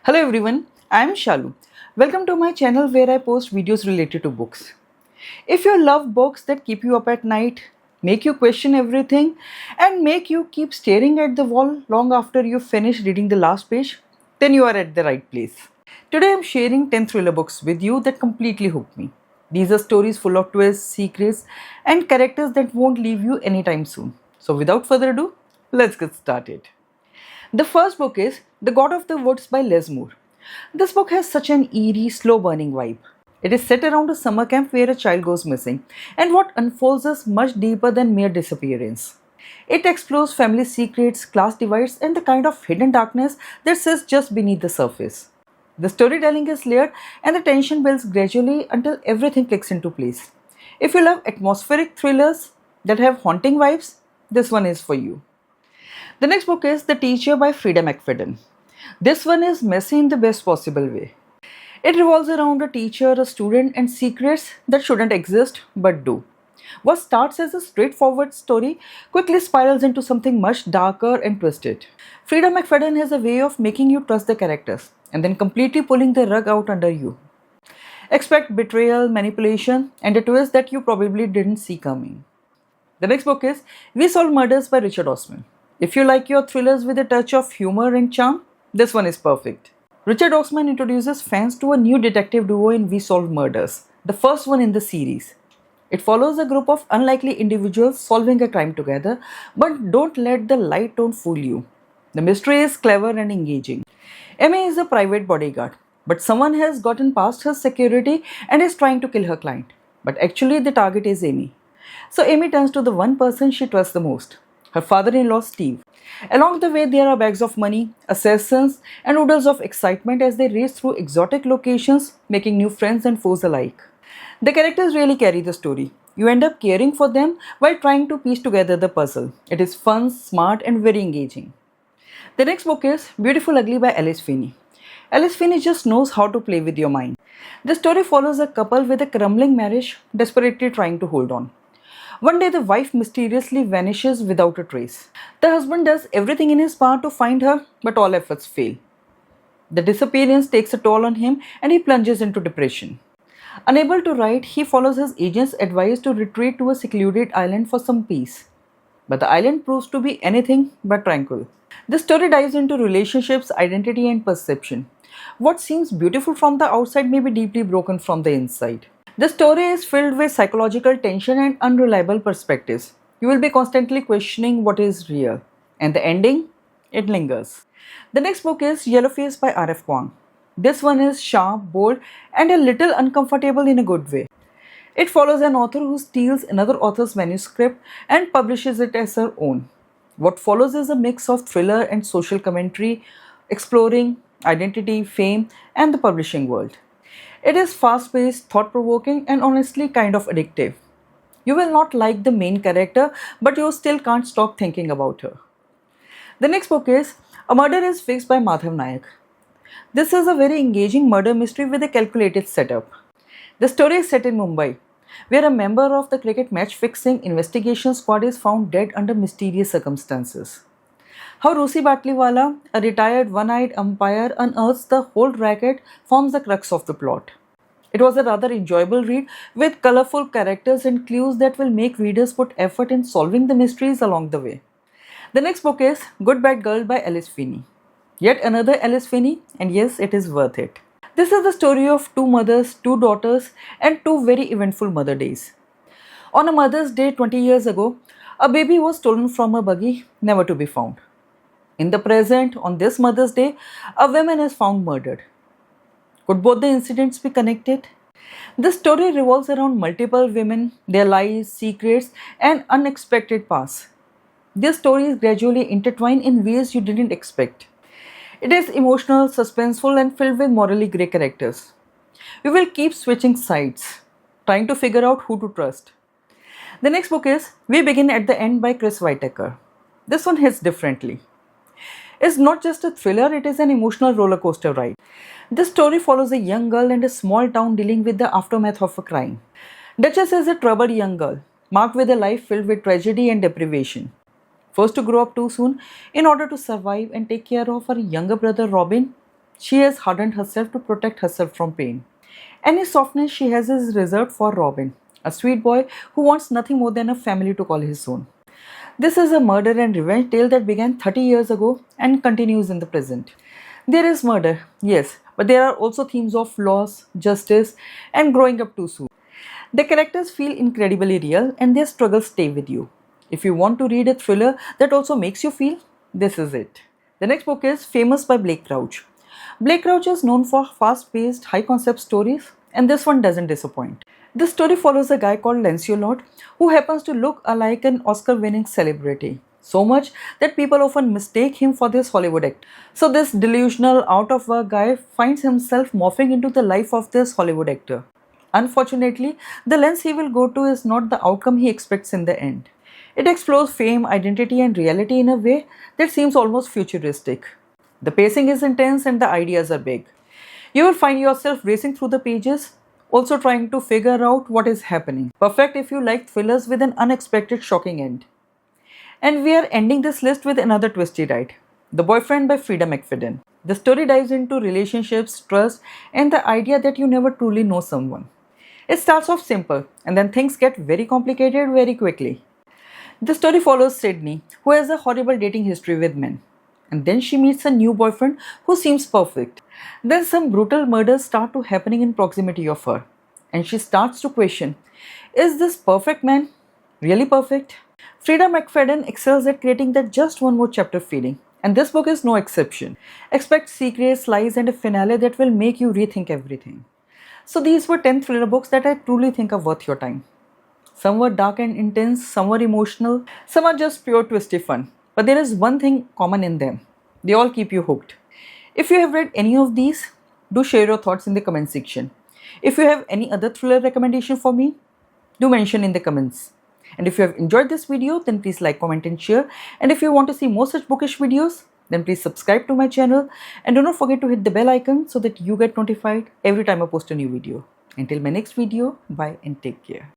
Hello everyone, I am Shalu. Welcome to my channel where I post videos related to books. If you love books that keep you up at night, make you question everything, and make you keep staring at the wall long after you finish reading the last page, then you are at the right place. Today I am sharing 10 thriller books with you that completely hooked me. These are stories full of twists, secrets, and characters that won't leave you anytime soon. So without further ado, let's get started. The first book is The God of the Woods by Les Moore. This book has such an eerie, slow burning vibe. It is set around a summer camp where a child goes missing, and what unfolds is much deeper than mere disappearance. It explores family secrets, class divides, and the kind of hidden darkness that sits just beneath the surface. The storytelling is layered, and the tension builds gradually until everything clicks into place. If you love atmospheric thrillers that have haunting vibes, this one is for you. The next book is The Teacher by Frida McFadden. This one is messy in the best possible way. It revolves around a teacher, a student, and secrets that shouldn't exist but do. What starts as a straightforward story quickly spirals into something much darker and twisted. Frida McFadden has a way of making you trust the characters and then completely pulling the rug out under you. Expect betrayal, manipulation, and a twist that you probably didn't see coming. The next book is We Solve Murders by Richard Osman. If you like your thrillers with a touch of humor and charm, this one is perfect. Richard Osman introduces fans to a new detective duo in We Solve Murders, the first one in the series. It follows a group of unlikely individuals solving a crime together, but don't let the light tone fool you. The mystery is clever and engaging. Amy is a private bodyguard, but someone has gotten past her security and is trying to kill her client. But actually, the target is Amy. So Amy turns to the one person she trusts the most, her father-in-law Steve. Along the way, there are bags of money, assassins, and oodles of excitement as they race through exotic locations, making new friends and foes alike. The characters really carry the story. You end up caring for them while trying to piece together the puzzle. It is fun, smart, and very engaging. The next book is Beautiful Ugly by Alice Finney. Alice Finney just knows how to play with your mind. The story follows a couple with a crumbling marriage desperately trying to hold on. One day, the wife mysteriously vanishes without a trace. The husband does everything in his power to find her, but all efforts fail. The disappearance takes a toll on him and he plunges into depression. Unable to write, he follows his agent's advice to retreat to a secluded island for some peace. But the island proves to be anything but tranquil. The story dives into relationships, identity, and perception. What seems beautiful from the outside may be deeply broken from the inside. The story is filled with psychological tension and unreliable perspectives. You will be constantly questioning what is real. And the ending? It lingers. The next book is Yellowface by R.F. Kuang. This one is sharp, bold, and a little uncomfortable in a good way. It follows an author who steals another author's manuscript and publishes it as her own. What follows is a mix of thriller and social commentary, exploring identity, fame, and the publishing world. It is fast paced, thought provoking, and honestly kind of addictive. You will not like the main character, but you still can't stop thinking about her. The next book is A Murder is Fixed by Madhav Nayak. This is a very engaging murder mystery with a calculated setup. The story is set in Mumbai, where a member of the cricket match fixing investigation squad is found dead under mysterious circumstances. How Rusi Batliwala, a retired one-eyed umpire, unearths the whole racket forms the crux of the plot. It was a rather enjoyable read with colorful characters and clues that will make readers put effort in solving the mysteries along the way. The next book is Good Bad Girl by Alice Finney. Yet another Alice Finney, and yes, it is worth it. This is the story of two mothers, two daughters, and two very eventful Mother Days. On a Mother's Day 20 years ago, a baby was stolen from a buggy, never to be found. In the present, on this Mother's Day, a woman is found murdered. Could both the incidents be connected? This story revolves around multiple women, their lives, secrets, and unexpected pasts. Their stories gradually intertwine in ways you didn't expect. It is emotional, suspenseful, and filled with morally grey characters. You will keep switching sides, trying to figure out who to trust. The next book is We Begin at the End by Chris Whitaker. This one hits differently. It's not just a thriller, it is an emotional roller coaster ride. This story follows a young girl and a small town dealing with the aftermath of a crime. Duchess is a troubled young girl, marked with a life filled with tragedy and deprivation. Forced to grow up too soon in order to survive and take care of her younger brother Robin, She has hardened herself to protect herself from pain. Any softness she has is reserved for Robin, a sweet boy who wants nothing more than a family to call his own. This is a murder and revenge tale that began 30 years ago and continues in the present. There is murder, yes, but there are also themes of loss, justice, and growing up too soon. The characters feel incredibly real and their struggles stay with you. If you want to read a thriller that also makes you feel, this is it. The next book is Famous by Blake Crouch. Blake Crouch is known for fast paced, high concept stories, and this one doesn't disappoint. This story follows a guy called Lancelot who happens to look like an Oscar winning celebrity. So much that people often mistake him for this Hollywood actor. So, this delusional, out of work guy finds himself morphing into the life of this Hollywood actor. Unfortunately, the lens he will go to is not the outcome he expects in the end. It explores fame, identity, and reality in a way that seems almost futuristic. The pacing is intense and the ideas are big. You will find yourself racing through the pages, also trying to figure out what is happening. Perfect if you like thrillers with an unexpected, shocking end. And we are ending this list with another twisty ride, The Boyfriend by Frida McFadden. The story dives into relationships, trust, and the idea that you never truly know someone. It starts off simple, and then things get very complicated very quickly. The story follows Sydney, who has a horrible dating history with men. And then she meets a new boyfriend who seems perfect. Then some brutal murders start to happening in proximity of her. And she starts to question, is this perfect man really perfect? Frida McFadden excels at creating that just one more chapter feeling. And this book is no exception. Expect secrets, lies, and a finale that will make you rethink everything. So these were 10 thriller books that I truly think are worth your time. Some were dark and intense, some were emotional, some are just pure twisty fun. But there is one thing common in them. They all keep you hooked. If you have read any of these, do share your thoughts in the comment section. If you have any other thriller recommendation for me, do mention in the comments. And if you have enjoyed this video, then please like, comment and share. And if you want to see more such bookish videos, then please subscribe to my channel and do not forget to hit the bell icon so that you get notified every time I post a new video. Until my next video, bye and take care.